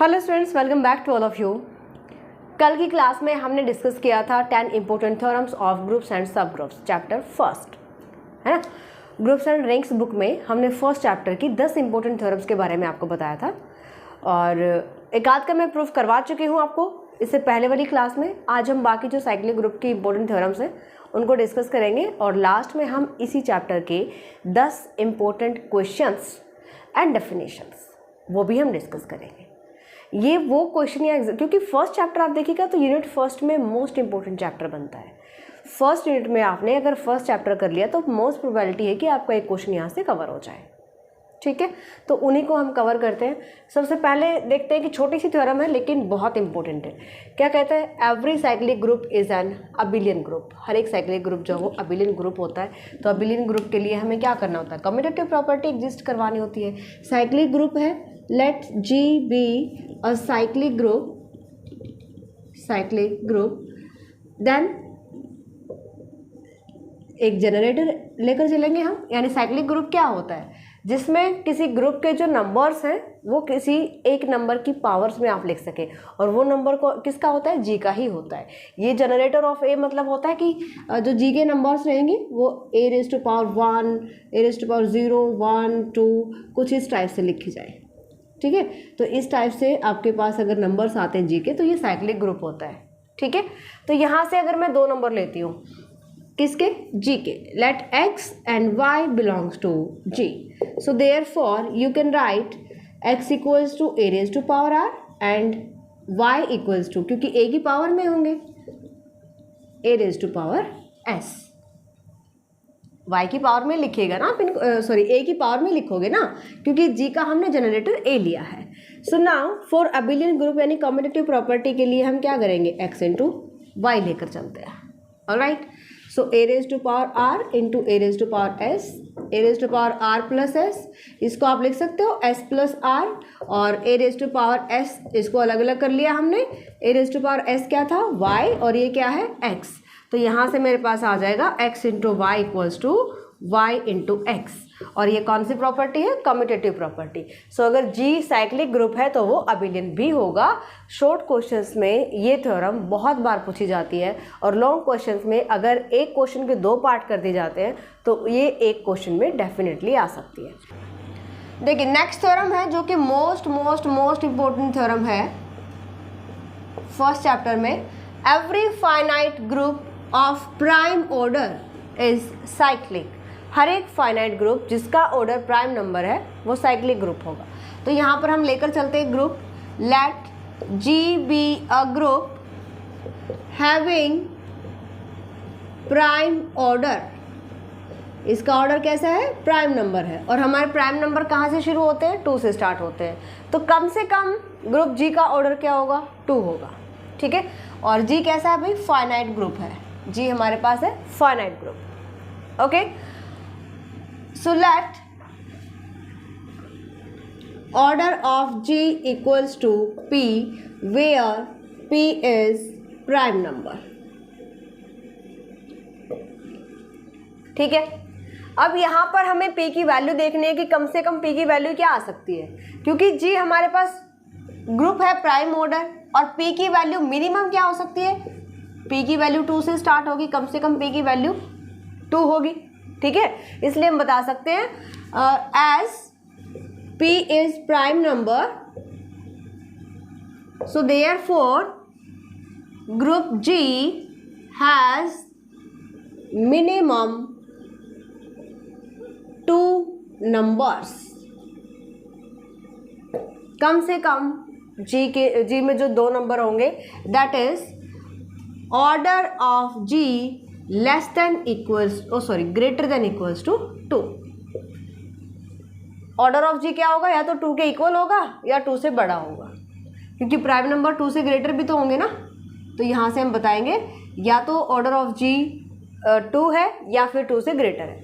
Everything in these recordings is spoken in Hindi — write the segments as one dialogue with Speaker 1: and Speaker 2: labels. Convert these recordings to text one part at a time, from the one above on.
Speaker 1: Hello students, welcome back to all of you. कल की क्लास में हमने डिस्कस किया था 10 important theorems of groups and subgroups, chapter first, है ना। ग्रुप्स एंड रैंक्स बुक में हमने फर्स्ट चैप्टर की 10 इंपॉर्टेंट थ्योरम्स के बारे में आपको बताया था और एक आध का मैं प्रूफ करवा चुकी हूँ आपको इससे पहले वाली क्लास में। आज हम बाकी जो साइक्लिक ग्रुप की इंपॉर्टेंट थ्योरम्स हैं उनको डिस्कस करेंगे और लास्ट में हम इसी चैप्टर के 10 इंपॉर्टेंट क्वेश्चंस एंड डेफिनेशंस वो भी हम डिस्कस करेंगे। ये वो क्वेश्चन या क्योंकि फर्स्ट चैप्टर आप देखिएगा तो यूनिट फर्स्ट में मोस्ट इंपॉर्टेंट चैप्टर बनता है। फर्स्ट यूनिट में आपने अगर फर्स्ट चैप्टर कर लिया तो मोस्ट प्रोबेबिलिटी है कि आपका एक क्वेश्चन यहाँ से कवर हो जाए, ठीक है। तो उन्हीं को हम कवर करते हैं। सबसे पहले देखते हैं कि छोटी सी थ्योरम है लेकिन बहुत इंपॉर्टेंट है। क्या कहता है? Every cyclic group is an abelian group. हर एक साइक्लिक ग्रुप जो है वो अबिलियन ग्रुप होता है। तो अबिलियन ग्रुप के लिए हमें क्या करना होता है? कम्यूटेटिव प्रॉपर्टी एग्जिस्ट करवानी होती है। साइक्लिक ग्रुप है, let G be a cyclic group, then एक जनरेटर लेकर चलेंगे हम। यानी साइक्लिक ग्रुप क्या होता है? जिसमें किसी ग्रुप के जो नंबर्स हैं वो किसी एक नंबर की पावर्स में आप लिख सके और वो नंबर को किसका होता है? जी का ही होता है। ये जनरेटर ऑफ ए मतलब होता है कि जो जी के नंबर्स रहेंगे वो a raised to power 1, a raised to power 0, 1, 2 कुछ इस टाइप से लिखी जाए, ठीक है। तो इस टाइप से आपके पास अगर नंबर्स आते हैं जी के तो ये साइक्लिक ग्रुप होता है, ठीक है। तो यहाँ से अगर मैं 2 नंबर लेती हूँ, किसके? जी के। Let x and y belongs to G. So therefore you can write x equals to A raise to power r and y equals to, क्योंकि ए की पावर में होंगे, a raise to power s. y की पावर में लिखिएगा ना आप, सॉरी ए की पावर में लिखोगे ना, क्योंकि g का हमने जनरेटर a लिया है। So now for abelian group यानी कम्यूटेटिव प्रॉपर्टी के लिए हम क्या करेंगे? x इंटू वाई लेकर चलते हैं। Alright, so a raise to power r into a raise to power s, a raise to power r plus s, इसको आप लिख सकते हो s प्लस r, और a raise to power s इसको अलग अलग कर लिया हमने। a raise to power s क्या था? y, और ये क्या है? x। तो यहाँ से मेरे पास आ जाएगा x into y equals to y into x, और ये कौन सी प्रॉपर्टी है? Commutative property. सो अगर G साइक्लिक ग्रुप है तो वो अबिलियन भी होगा। शॉर्ट क्वेश्चंस में ये थ्योरम बहुत बार पूछी जाती है और लॉन्ग क्वेश्चंस में अगर एक क्वेश्चन के 2 पार्ट कर दिए जाते हैं तो ये एक क्वेश्चन में डेफिनेटली आ सकती है। देखिए नेक्स्ट थ्योरम है जो कि मोस्ट इम्पोर्टेंट थ्योरम है फर्स्ट चैप्टर में। Every finite group of prime order is cyclic. हर एक फाइनाइट ग्रुप जिसका ऑर्डर प्राइम नंबर है वो साइक्लिक ग्रुप होगा। तो यहाँ पर हम लेकर चलते हैं group. Let G be a group having prime order. इसका ऑर्डर कैसा है? प्राइम नंबर है, और हमारे प्राइम नंबर कहाँ से शुरू होते हैं? 2 से स्टार्ट होते हैं। तो कम से कम ग्रुप जी का ऑर्डर क्या होगा? 2 होगा, ठीक है। और जी कैसा है भाई? फाइनाइट ग्रुप है। जी हमारे पास है finite group, okay. So let order of G equals to P where P is prime number, ठीक है। अब यहाँ पर हमें p की वैल्यू देखनी है कि कम से कम p की वैल्यू क्या आ सकती है, क्योंकि g हमारे पास ग्रुप है प्राइम ऑर्डर और p की वैल्यू मिनिमम क्या हो सकती है? p की वैल्यू 2 से स्टार्ट होगी, कम से कम p की वैल्यू 2 होगी, ठीक है। इसलिए हम बता सकते हैं as p is prime number, so therefore group g has minimum 2 numbers. कम से कम जी में जो 2 नंबर होंगे that is order of G less than equals greater than equals to 2। Order of G क्या होगा? या तो 2 के इक्वल होगा या 2 से बड़ा होगा, क्योंकि प्राइम नंबर 2 से ग्रेटर भी तो होंगे ना। तो यहाँ से हम बताएंगे या तो ऑर्डर ऑफ जी 2 है या फिर 2 से ग्रेटर है।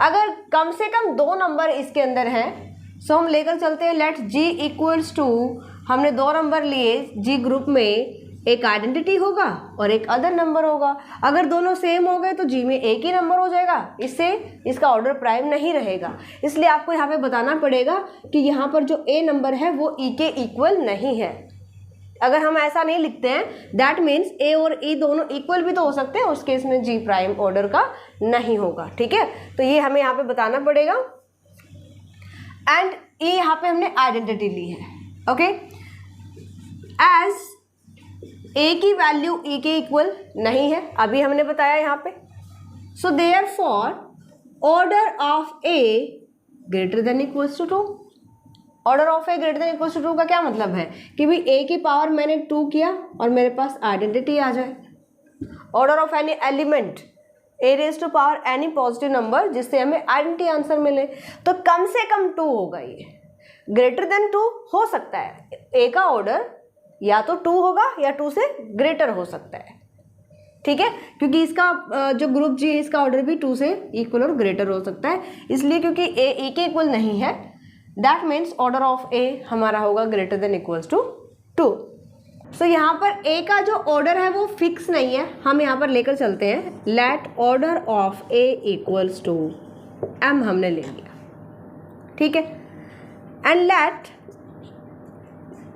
Speaker 1: अगर कम से कम 2 नंबर इसके अंदर हैं सो हम लेकर चलते हैं। लेट जी इक्वल्स टू, हमने 2 नंबर लिए जी ग्रुप में, एक आइडेंटिटी होगा और एक अदर नंबर होगा। अगर दोनों सेम हो गए तो जी में एक ही नंबर हो जाएगा, इससे इसका ऑर्डर प्राइम नहीं रहेगा। इसलिए आपको यहाँ पे बताना पड़ेगा कि यहाँ पर जो ए नंबर है वो ई के इक्वल नहीं है। अगर हम ऐसा नहीं लिखते हैं दैट मीन्स ए और ई दोनों इक्वल भी तो हो सकते हैं, उस केस में जी प्राइम ऑर्डर का नहीं होगा। ठीक है, तो ये हमें यहाँ पे बताना पड़ेगा। एंड ई यहाँ पे हमने आइडेंटिटी ली है। ओके, एज ए की वैल्यू ई के इक्वल नहीं है, अभी हमने बताया यहाँ पे। So therefore order of A greater than equals to 2। Order of A greater than equals to 2 का क्या मतलब है कि भाई ए की पावर मैंने 2 किया और मेरे पास आइडेंटिटी आ जाए। Order of any element A raise to power any positive number जिससे हमें आइडेंटिटी आंसर मिले, तो कम से कम 2 होगा। ये ग्रेटर देन 2 हो सकता है, ए का ऑर्डर या तो 2 होगा या 2 से ग्रेटर हो सकता है। ठीक है, क्योंकि इसका जो ग्रुप जी है इसका ऑर्डर भी 2 से इक्वल और ग्रेटर हो सकता है, इसलिए क्योंकि ए ई के इक्वल नहीं है, दैट मीन्स ऑर्डर ऑफ ए हमारा होगा ग्रेटर देन इक्वल्स टू 2। सो यहाँ पर ए का जो ऑर्डर है वो फिक्स नहीं है, हम यहाँ पर लेकर चलते हैं let order of A equals to M हमने ले लिया। ठीक है, and let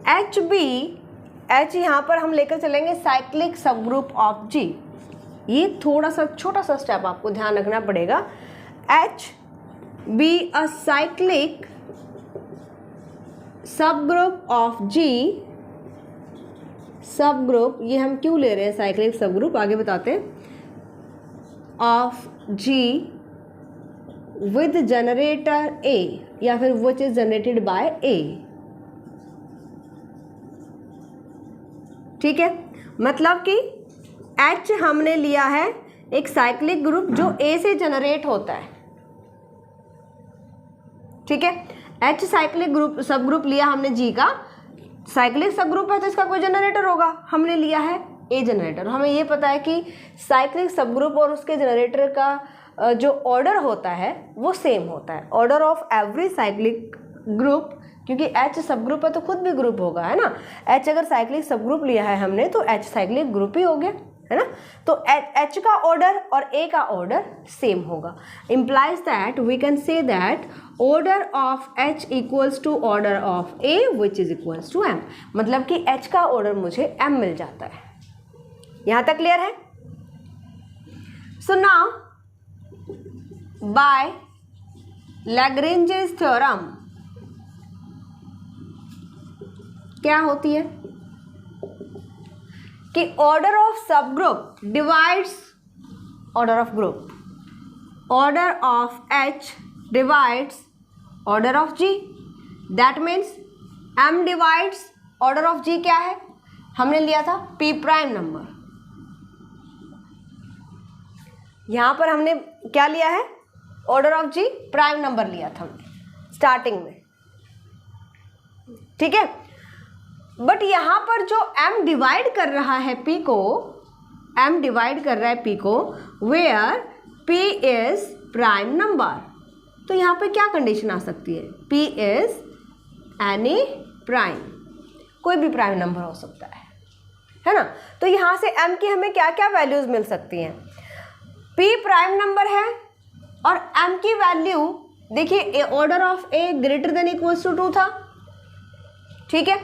Speaker 1: H be, H यहाँ पर हम लेकर चलेंगे साइक्लिक सब ग्रुप ऑफ जी। ये थोड़ा सा छोटा सा स्टेप आपको ध्यान रखना पड़ेगा। एच बी अ साइक्लिक सब ग्रुप ऑफ जी। सब ग्रुप ये हम क्यों ले रहे हैं साइक्लिक सब ग्रुप, आगे बताते हैं। ऑफ जी विद जनरेटर ए या फिर विच इज जनरेटेड बाय ए। ठीक है, मतलब कि H हमने लिया है एक साइक्लिक ग्रुप जो A से जनरेट होता है। ठीक है, H साइक्लिक ग्रुप सब ग्रुप लिया हमने G का, साइक्लिक सब ग्रुप है तो इसका कोई जनरेटर होगा, हमने लिया है A जनरेटर। हमें ये पता है कि साइक्लिक सब ग्रुप और उसके जनरेटर का जो ऑर्डर होता है वो सेम होता है। Order of every cyclic group, क्योंकि H सब ग्रुप है तो खुद भी ग्रुप होगा, है ना। H अगर साइक्लिक सब ग्रुप लिया है हमने तो H साइक्लिक ग्रुप ही हो गया, है ना। तो H का ऑर्डर और A का ऑर्डर सेम होगा। Implies that we can say that order of H equals to order of A which is equals to M। मतलब कि H का ऑर्डर मुझे M मिल जाता है। यहाँ तक क्लियर है। So now by Lagrange's theorem क्या होती है कि order of subgroup divides order of group, order of H divides order of G। That means M divides order of G। क्या है, हमने लिया था P प्राइम नंबर। यहां पर हमने क्या लिया है, order of G prime number लिया था हमने स्टार्टिंग में। ठीक है, बट यहां पर जो M डिवाइड कर रहा है P को, M डिवाइड कर रहा है P को where P is prime number. तो यहां पे क्या कंडीशन आ सकती है, P इज एनी प्राइम, कोई भी प्राइम नंबर हो सकता है ना। तो यहां से M की हमें क्या क्या वैल्यूज मिल सकती हैं। P प्राइम नंबर है और M की वैल्यू देखिए order of A greater than equals to 2 था। ठीक है,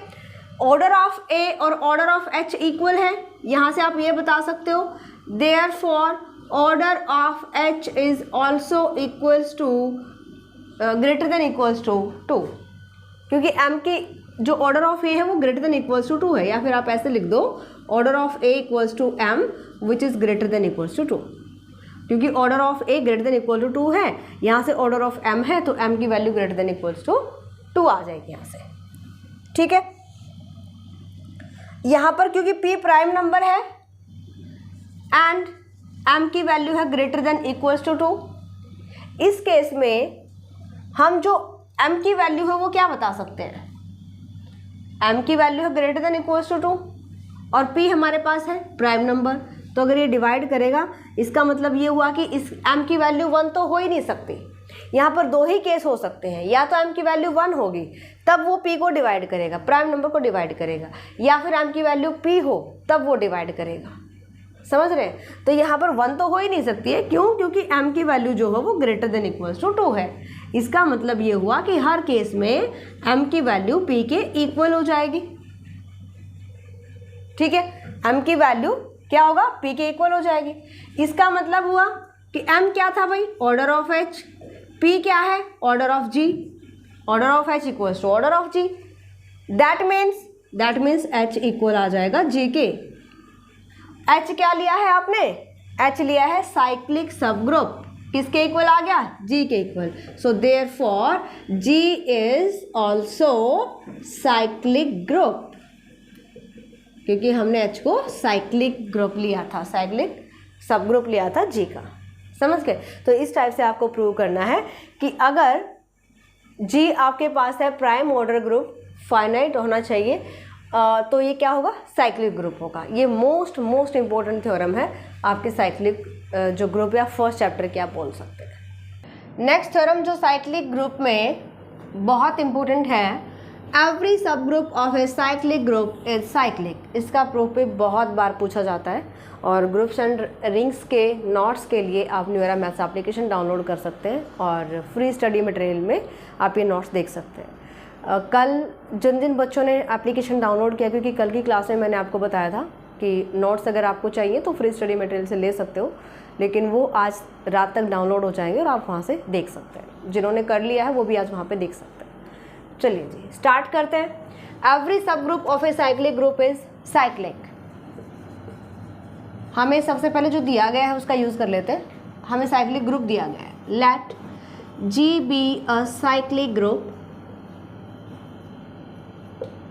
Speaker 1: ऑर्डर ऑफ A और ऑर्डर ऑफ H इक्वल है, यहाँ से आप ये बता सकते हो therefore order of H is also equals to greater than equals to 2, क्योंकि M की जो ऑर्डर ऑफ A है वो ग्रेटर देन इक्वल्स टू 2 है। या फिर आप ऐसे लिख दो order of A equals to M which is greater than equals to 2, क्योंकि order of A greater than equal to 2 है, यहाँ से ऑर्डर ऑफ M है तो M की value greater than equals to 2 आ जाएगी यहाँ से। ठीक है, यहाँ पर क्योंकि P प्राइम नंबर है एंड M की वैल्यू है ग्रेटर देन इक्वल्स टू 2, इस केस में हम जो M की वैल्यू है वो क्या बता सकते हैं, M की वैल्यू है ग्रेटर देन इक्वल्स टू 2 और P हमारे पास है प्राइम नंबर। तो अगर ये डिवाइड करेगा इसका मतलब ये हुआ कि इस M की वैल्यू 1 तो हो ही नहीं सकती, यहाँ पर दो ही केस हो सकते हैं, या तो m की वैल्यू 1 होगी तब वो p को डिवाइड करेगा, प्राइम नंबर को डिवाइड करेगा, या फिर m की वैल्यू p हो तब वो डिवाइड करेगा। समझ रहे हैं? तो यहाँ पर 1 तो हो ही नहीं सकती है, क्यों? क्योंकि m की वैल्यू जो है वो ग्रेटर देन इक्वल्स टू 2 है। इसका मतलब ये हुआ कि हर केस में m की वैल्यू p के इक्वल हो जाएगी। ठीक है, m की वैल्यू क्या होगा? p के इक्वल हो जाएगी। इसका मतलब हुआ कि m क्या था भाई? Order of h। p क्या है? Order of g। Order of h equals to order of g। That means h equal आ जाएगा g के। h क्या लिया है आपने? h लिया है साइक्लिक सब ग्रुप। किसके इक्वल आ गया? g के equal. So therefore g is also cyclic group, क्योंकि हमने h को साइक्लिक ग्रुप लिया था, साइक्लिक सब ग्रुप लिया था g का। समझ गए? तो इस टाइप से आपको प्रूव करना है कि अगर g आपके पास है प्राइम ऑर्डर ग्रुप, फाइनाइट होना चाहिए, तो ये क्या होगा? साइक्लिक ग्रुप होगा। ये मोस्ट इंपॉर्टेंट थ्योरम है आपके साइक्लिक जो ग्रुप या फर्स्ट चैप्टर के आप बोल सकते हैं। नेक्स्ट थ्योरम जो साइक्लिक ग्रुप में बहुत इंपॉर्टेंट है, एवरी सब group of a cyclic group is cyclic. इसका प्रूफ भी बहुत बार पूछा जाता है, और ग्रुप्स एंड रिंग्स के नोट्स के लिए आप न्यूएरा मैथ्स एप्लीकेशन डाउनलोड कर सकते हैं, और फ्री स्टडी मटेरियल में आप ये नोट्स देख सकते हैं। कल जिन बच्चों ने एप्लीकेशन डाउनलोड किया, क्योंकि कल की क्लास में मैंने आपको बताया था कि नोट्स अगर आपको चाहिए तो फ्री स्टडी मटेरियल से ले सकते हो, लेकिन वो आज रात तक डाउनलोड हो जाएंगे और आप वहाँ से देख सकते हैं। जिन्होंने कर लिया है वो भी आज वहाँ पे देख सकते हैं। चलिए जी स्टार्ट करते हैं। एवरी सब group of a cyclic group is cyclic. हमें सबसे पहले जो दिया गया है उसका यूज़ कर लेते हैं। हमें साइक्लिक ग्रुप दिया गया है, let G be a cyclic group.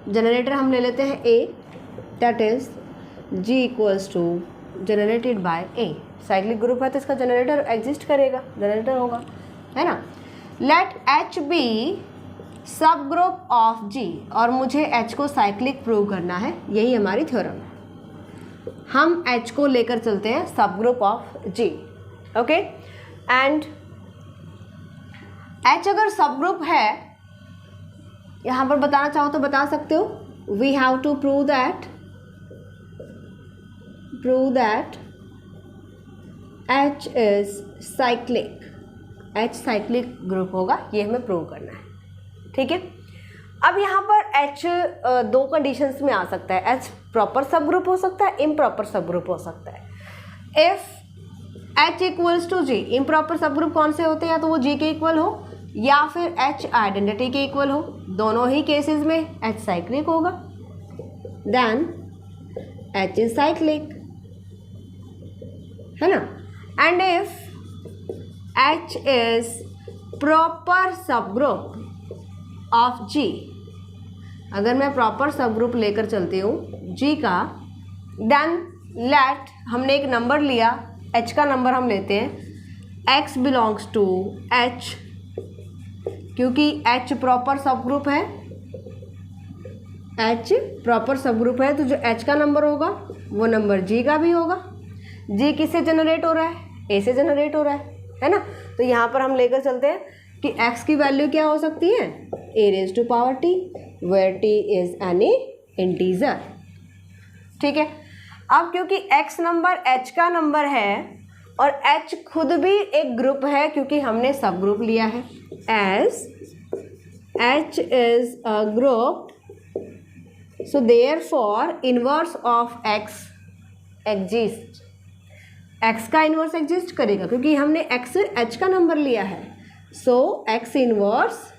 Speaker 1: Generator हम ले लेते हैं A, that is G equals to generated by A। Cyclic group है तो इसका जनरेटर एग्जिस्ट करेगा, जनरेटर होगा, है ना। लेट H बी सब ग्रुप ऑफ G, और मुझे H को साइक्लिक प्रूव करना है, यही हमारी थ्योरम है। हम H को लेकर चलते हैं सब group of G, okay. And H अगर सब ग्रुप है, यहाँ पर बताना चाहो तो बता सकते हो, we have to prove that H is cyclic. H cyclic group होगा, ये हमें प्रूव करना है। ठीक है, अब यहाँ पर H दो कंडीशंस में आ सकता है। H प्रॉपर सब ग्रुप हो सकता है, इम्प्रॉपर सब ग्रुप हो सकता है। If H equals to G, improper subgroup कौन से होते हैं? या तो वो G के इक्वल हो या फिर H आइडेंटिटी के इक्वल हो। दोनों ही केसेस में H साइक्लिक होगा, देन H इज साइक्लिक, है ना। And if H is proper सब ग्रुप ऑफ G, अगर मैं प्रॉपर सब ग्रुप लेकर चलती हूँ G का, देन लेट, हमने एक नंबर लिया, H का नंबर हम लेते हैं, X बिलोंग्स टू H, क्योंकि H प्रॉपर सब ग्रुप है, H प्रॉपर सब ग्रुप है, तो जो H का नंबर होगा वो नंबर G का भी होगा। G किससे जनरेट हो रहा है? A से जनरेट हो रहा है ना। तो यहाँ पर हम लेकर चलते हैं कि X की वैल्यू क्या हो सकती है? A raised to power T, where T is any integer। ठीक है, अब क्योंकि X नंबर H का नंबर है और H खुद भी एक ग्रुप है, क्योंकि हमने सब ग्रुप लिया है, as H is a group, so therefore inverse of X exists। X का इन्वर्स एग्जिस्ट करेगा क्योंकि हमने X H का नंबर लिया है, so X इन्वर्स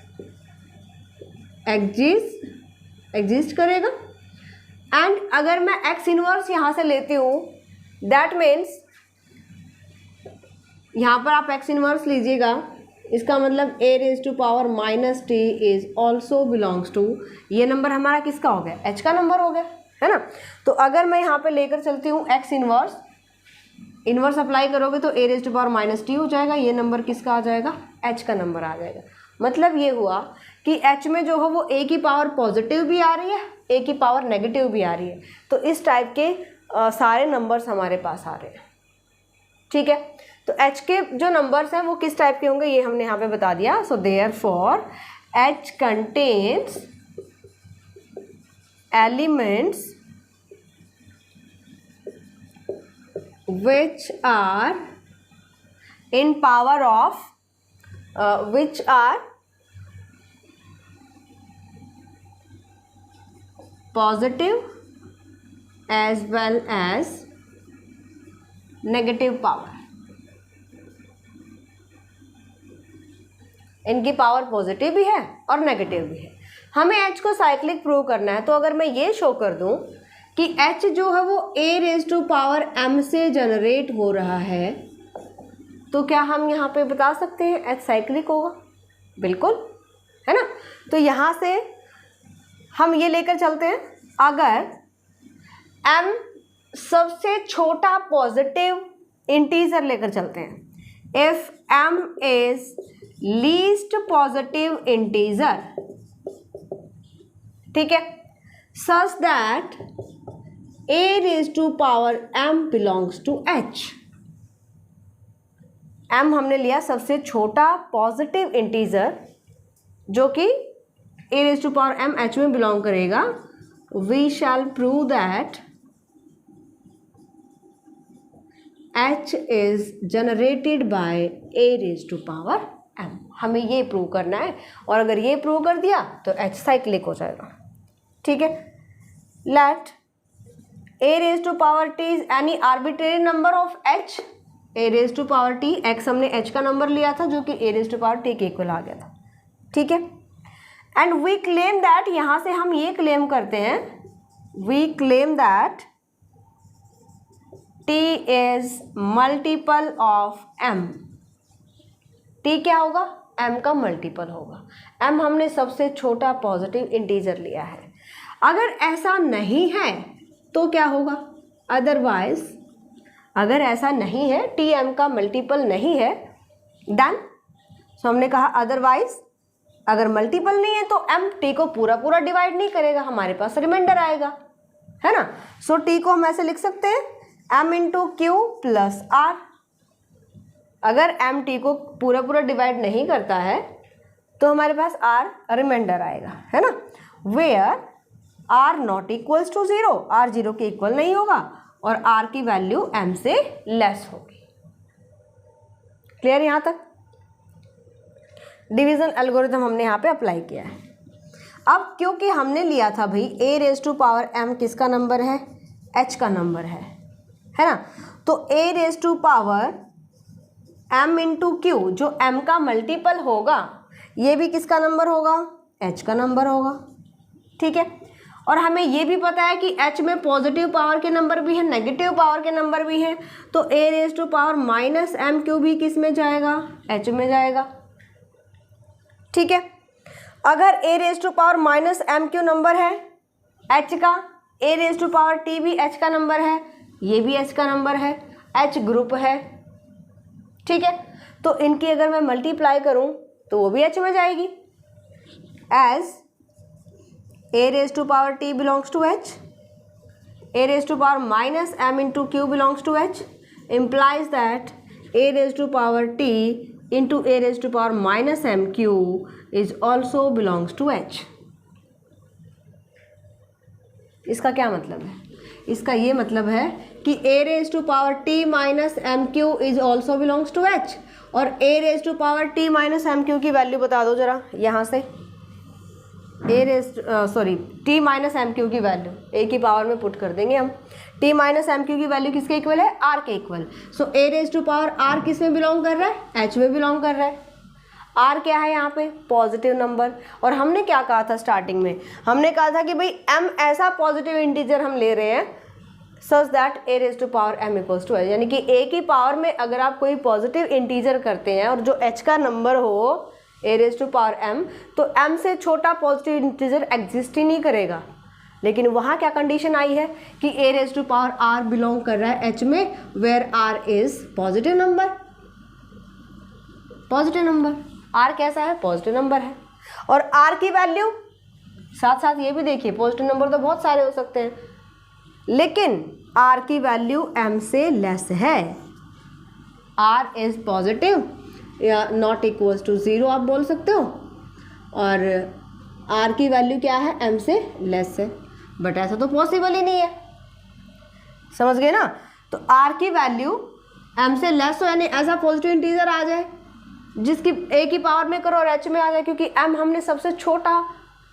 Speaker 1: एग्जिस्ट करेगा। एंड अगर मैं X इन्वर्स यहाँ से लेती हूँ, दैट मीन्स यहाँ पर आप X इन्वर्स लीजिएगा, इसका मतलब A raise to power minus T is also belongs to, ये नंबर हमारा किसका हो गया? H का नंबर हो गया, है ना। तो अगर मैं यहाँ पे लेकर चलती हूँ X इन्वर्स अप्लाई करोगे तो A raise to power minus T हो जाएगा, ये नंबर किसका आ जाएगा? H का नंबर आ जाएगा। मतलब ये हुआ कि H में जो है वो A की पावर पॉजिटिव भी आ रही है, A की पावर नेगेटिव भी आ रही है। तो इस टाइप के सारे नंबर्स हमारे पास आ रहे हैं। ठीक है, तो h के जो नंबर्स हैं वो किस टाइप के होंगे ये हमने यहाँ पे बता दिया. So therefore h contains elements which are in power of which are positive as well as negative power. इनकी पावर पॉजिटिव भी है और नेगेटिव भी है. हमें h को साइक्लिक प्रूव करना है. तो अगर मैं ये शो कर दूं कि h जो है वो a⁻m से जनरेट हो रहा है, तो क्या हम यहाँ पे बता सकते हैं h साइक्लिक होगा? बिल्कुल, है ना. तो यहाँ से हम ये लेकर चलते हैं, अगर m सबसे छोटा पॉजिटिव इंटीजर लेकर चलते हैं. If m is least positive integer, ठीक है, such that a⁻m belongs to h. m हमने लिया सबसे छोटा पॉजिटिव इंटीजर जो कि a⁻m h में बिलोंग करेगा. We shall prove that h is generated by a⁻m. हमें ये प्रूव करना है, और अगर ये प्रूव कर दिया तो h साइक्लिक हो जाएगा. ठीक है. Let a⁻t is any arbitrary number of h. a⁻t x हमने h का नंबर लिया था जो कि a⁻t के इक्वल आ गया था. ठीक है. एंड वी क्लेम दैट, यहाँ से हम ये क्लेम करते हैं, we claim that t is multiple of m. t क्या होगा? m का मल्टीपल होगा. m हमने सबसे छोटा पॉजिटिव इंटीजर लिया है. अगर ऐसा नहीं है तो क्या होगा? अदरवाइज, अगर ऐसा नहीं है, t m का मल्टीपल नहीं है, डन. सो हमने कहा अदरवाइज, अगर मल्टीपल नहीं है तो m t को पूरा पूरा डिवाइड नहीं करेगा, हमारे पास रिमाइंडर आएगा, है ना. सो t को हम ऐसे लिख सकते हैं m into Q plus r. अगर m t को पूरा पूरा डिवाइड नहीं करता है तो हमारे पास r रिमाइंडर आएगा, है ना. Where r not equals to 0, r 0 के इक्वल नहीं होगा और r की वैल्यू m से लेस होगी. क्लियर यहाँ तक? डिवीजन एल्गोरिथम हमने यहाँ पे अप्लाई किया है. अब क्योंकि हमने लिया था भाई a⁻m किसका नंबर है? h का नंबर है ना. तो a⁻m इंटू क्यू जो m का मल्टीपल होगा, ये भी किसका नंबर होगा? h का नंबर होगा. ठीक है. और हमें ये भी पता है कि h में पॉजिटिव पावर के नंबर भी हैं, नेगेटिव पावर के नंबर भी हैं. तो a⁻m भी किस में जाएगा? h में जाएगा. ठीक है. अगर a⁻m नंबर है h का, a⁻t भी h का नंबर है, ये भी h का नंबर है, h ग्रुप है. ठीक है. तो इनकी अगर मैं मल्टीप्लाई करूं तो वो भी h में जाएगी. As a⁻t belongs to h, a⁻m into q belongs to h, implies that a⁻t into a⁻m is also belongs to h. इसका क्या मतलब है? इसका ये मतलब है कि a⁻t is also belongs to h. और a⁻t की वैल्यू बता दो जरा यहाँ से. t-m की वैल्यू a की पावर में पुट कर देंगे हम. t-m की वैल्यू किसके इक्वल है? r के इक्वल. सो a⁻r किस में बिलोंग कर रहा है? h में बिलोंग कर रहा है. r क्या है यहाँ पे? Positive number. और हमने क्या कहा था स्टार्टिंग में? हमने कहा था कि भाई m ऐसा पॉजिटिव इंटीजर हम ले रहे हैं such that a⁻m equals to h. यानी कि a की पावर में अगर आप कोई पॉजिटिव इंटीजर करते हैं और जो h का नंबर हो a⁻m, तो m से छोटा पॉजिटिव इंटीजर एग्जिस्ट ही नहीं करेगा. लेकिन वहाँ क्या कंडीशन आई है कि a⁻r बिलोंग कर रहा है h में, where r is positive number. Positive number r कैसा है? पॉजिटिव नंबर है. और r की वैल्यू साथ साथ ये भी देखिए, पॉजिटिव नंबर तो बहुत सारे हो सकते हैं, लेकिन r की वैल्यू m से लेस है. आर इज़ पॉजिटिव या नॉट इक्वल्स टू 0 आप बोल सकते हो, और आर की वैल्यू क्या है, एम से लेस है, बट ऐसा तो पॉसिबल ही नहीं है, समझ गए ना। तो आर की वैल्यू एम से लेस हो, यानी ऐसा पॉजिटिव इंटीजर आ जाए जिसकी ए की पावर में करो और एच में आ जाए, क्योंकि एम हमने सबसे छोटा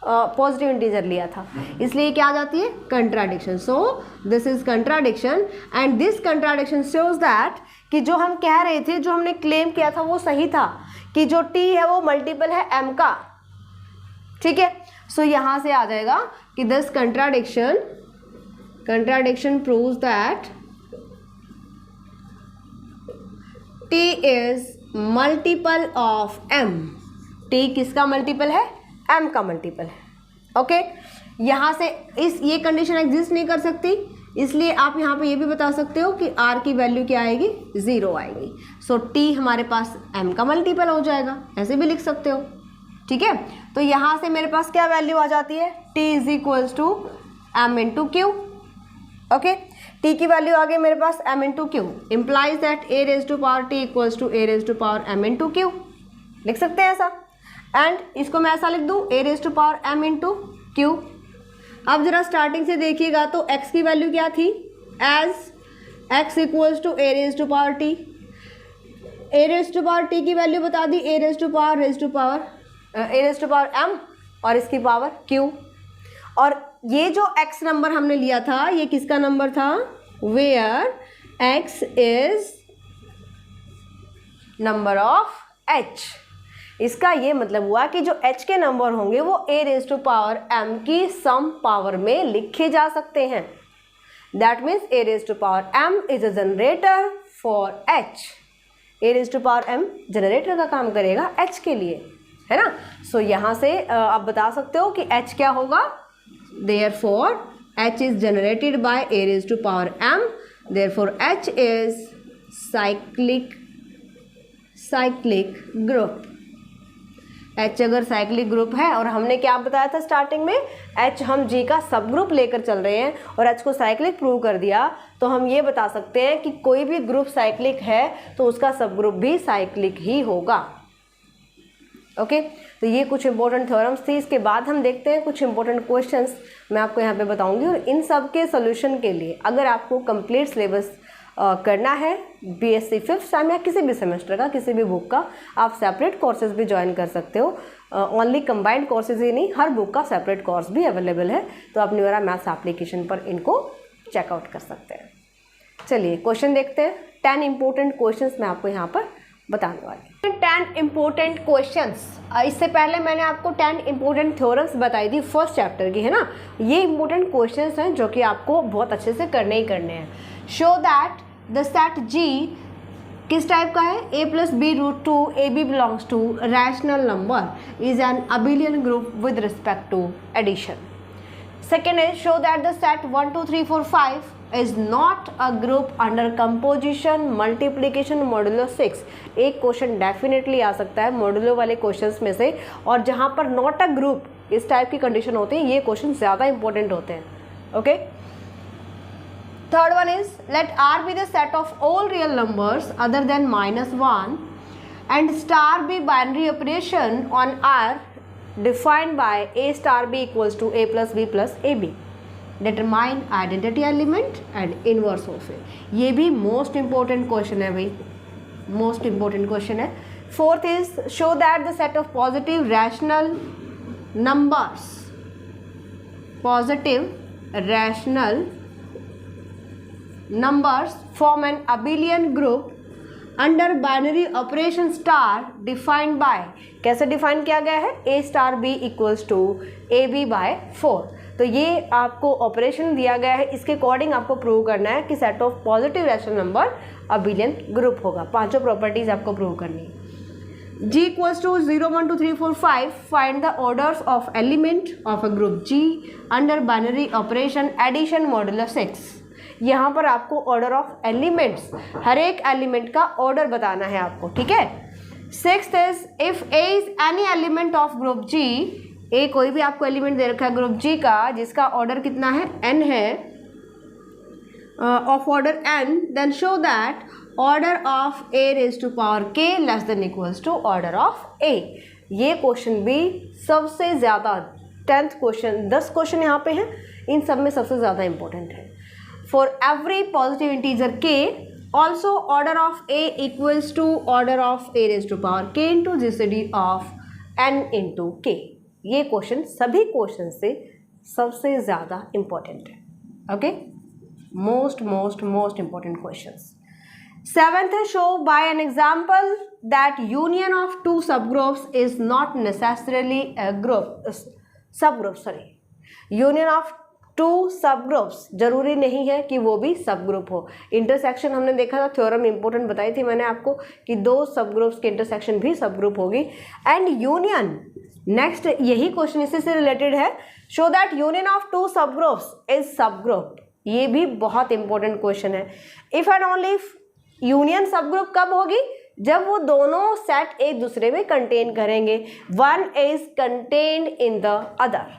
Speaker 1: पॉजिटिव इंटीजर लिया था, इसलिए क्या आ जाती है, contradiction. So this is contradiction and this contradiction shows that कि जो हम कह रहे थे, जो हमने क्लेम किया था वो सही था कि जो टी है वो मल्टीपल है एम का, ठीक है। सो यहां से आ जाएगा कि this contradiction proves that T is multiple of M. T किसका मल्टीपल है, एम का मल्टीपल है, ओके। यहाँ से ये कंडीशन एग्जिस्ट नहीं कर सकती, इसलिए आप यहाँ पे ये भी बता सकते हो कि आर की वैल्यू क्या आएगी, 0 आएगी। सो टी हमारे पास एम का मल्टीपल हो जाएगा, ऐसे भी लिख सकते हो, ठीक है। तो यहाँ से मेरे पास क्या वैल्यू आ जाती है, T is equals to M into Q, okay. T की वैल्यू आ गई मेरे पास M into Q, implies that a raise to power T equals to A raise to power M into Q, लिख सकते हैं ऐसा। एंड इसको मैं ऐसा लिख दूं, a raise to power M into Q. अब जरा स्टार्टिंग से देखिएगा तो x की वैल्यू क्या थी, as x equals to A raise to power T, A raise to power T की वैल्यू बता दी, A raise to power M और इसकी पावर q। और ये जो x नंबर हमने लिया था ये किसका नंबर था, where x is number of h। इसका ये मतलब हुआ कि जो h के नंबर होंगे वो a raise to power m की सम पावर में लिखे जा सकते हैं। That means a raise to power m is a generator for h। a raise to power m generator का काम करेगा h के लिए, है ना। सो यहाँ से आप बता सकते हो कि h क्या होगा, therefore h is generated by a raise to power m, therefore h is cyclic group. H अगर साइक्लिक ग्रुप है, और हमने क्या बताया था स्टार्टिंग में, H हम G का सब ग्रुप लेकर चल रहे हैं और H को साइक्लिक प्रूव कर दिया, तो हम ये बता सकते हैं कि कोई भी ग्रुप साइक्लिक है तो उसका सब ग्रुप भी साइक्लिक ही होगा, ओके। तो ये कुछ इंपॉर्टेंट थ्योरम्स थी। इसके बाद हम देखते हैं कुछ इंपॉर्टेंट क्वेश्चंस मैं आपको यहाँ पे बताऊंगी, और इन सब के सोल्यूशन के लिए अगर आपको कंप्लीट सिलेबस करना है बीएससी 5th सेम या किसी भी सेमेस्टर का, किसी भी बुक का, आप सेपरेट कोर्सेज भी ज्वाइन कर सकते हो। ओनली कंबाइंड कोर्सेज ही नहीं, हर बुक का सेपरेट कोर्स भी अवेलेबल है, तो आप न्यूरा मैथ्स एप्लीकेशन पर इनको चेकआउट कर सकते हैं। चलिए क्वेश्चन देखते हैं। 10 इंपॉर्टेंट क्वेश्चंस मैं आपको यहाँ पर बताने वाली हूँ। 10 इंपॉर्टेंट क्वेश्चंस। इससे पहले मैंने आपको 10 इंपॉर्टेंट थ्योरम्स बताई थी फर्स्ट चैप्टर की, है ना। ये इंपॉर्टेंट क्वेश्चंस हैं जो कि आपको बहुत अच्छे से करने ही करने हैं। Show that the set G किस टाइप का है, a plus B root 2 A B belongs to rational number is an abelian group with respect to addition. Second is show that the set 1 2 3 4 5 is not a group under composition multiplication modulo 6। एक क्वेश्चन डेफिनेटली आ सकता है मॉडुलो वाले क्वेश्चंस में से, और जहाँ पर नॉट अ ग्रुप इस टाइप की कंडीशन होती है, ये क्वेश्चन ज़्यादा इंपॉर्टेंट होते हैं, okay. Third one is let R be the set of all real numbers other than -1 and star be binary operation on R defined by A star B equals to A plus B plus AB। Determine identity element and inverse of it। ये भी मोस्ट इंपॉर्टेंट क्वेश्चन है भाई, मोस्ट इंपॉर्टेंट क्वेश्चन है। Fourth is show that the set of positive rational numbers form an abelian group under binary operation star defined by, कैसे डिफाइन किया गया है, A star B equals to AB by 4। तो ये आपको ऑपरेशन दिया गया है, इसके अकॉर्डिंग आपको प्रूव करना है कि set of positive rational number abelian group होगा। पांचों प्रॉपर्टीज आपको प्रूव करनी है। G equals to 0 1 2 3 4 5 find the orders of element of a group G under binary operation addition modulo 6। यहाँ पर आपको ऑर्डर ऑफ एलिमेंट्स, हर एक एलिमेंट का ऑर्डर बताना है आपको, ठीक है। Sixth is if A is any element of group G, A कोई भी आपको एलिमेंट दे रखा है ग्रुप G का जिसका ऑर्डर कितना है, n है, of order n, then show that order of a raise to power k less than equals to order of a। ये क्वेश्चन भी सबसे ज़्यादा 10th क्वेश्चन, 10 क्वेश्चन यहाँ पे हैं, इन सब में सबसे ज़्यादा इंपॉर्टेंट है। For every positive integer k also order of a equals to order of a raise to power k into GCD of n into k। ये क्वेश्चन सभी क्वेश्चन से सबसे ज़्यादा इंपॉर्टेंट है। Okay, most important questions. 7th है, show by an example that union of two subgroups is not necessarily a group, subgroup sorry, union of two subgroups जरूरी नहीं है कि वो भी सबग्रुप हो। इंटरसेक्शन हमने देखा था, थ्योरम इंपॉर्टेंट बताई थी मैंने आपको कि दो सबग्रुप्स के इंटरसेक्शन भी सबग्रुप होगी। एंड यूनियन, नेक्स्ट यही क्वेश्चन इसी से रिलेटेड है, show that union of two subgroups is subgroup. ये भी बहुत इंपॉर्टेंट क्वेश्चन है। If and only union subgroup कब होगी, जब वो दोनों सेट एक दूसरे में कंटेन करेंगे, one is contained in the other.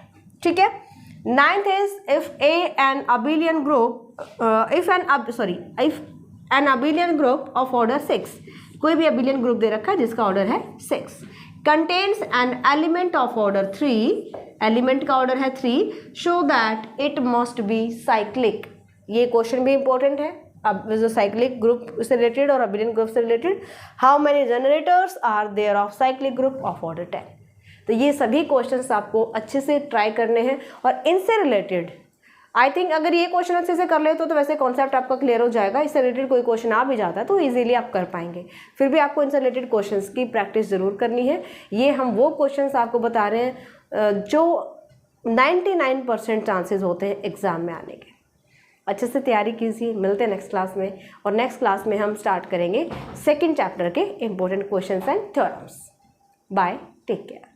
Speaker 1: ठीक है। 9th is if an abelian group, if an abelian group of order 6, कोई भी अबिलियन ग्रुप दे रखा है जिसका ऑर्डर है 6, contains an element of order 3, element का ऑर्डर है 3, show that it must be cyclic. ये क्वेश्चन भी इंपॉर्टेंट है। अब जो साइक्लिक ग्रुप से रिलेटेड और अबिलियन ग्रुप से related, how many generators are there of cyclic group of order 10। तो ये सभी क्वेश्चंस आपको अच्छे से ट्राई करने हैं और इनसे रिलेटेड आई थिंक अगर ये क्वेश्चन अच्छे से कर ले तो वैसे कॉन्सेप्ट आपका क्लियर हो जाएगा। इससे रिलेटेड कोई क्वेश्चन आ भी जाता है तो इजीली आप कर पाएंगे। फिर भी आपको इनसे रिलेटेड क्वेश्चंस की प्रैक्टिस ज़रूर करनी है। ये हम वो क्वेश्चंस आपको बता रहे हैं जो 99% चांसेस होते हैं एग्ज़ाम में आने के। अच्छे से तैयारी कीजिए। मिलते हैं नेक्स्ट क्लास में, और नेक्स्ट क्लास में हम स्टार्ट करेंगे 2nd चैप्टर के important questions and theorems. Bye, take care.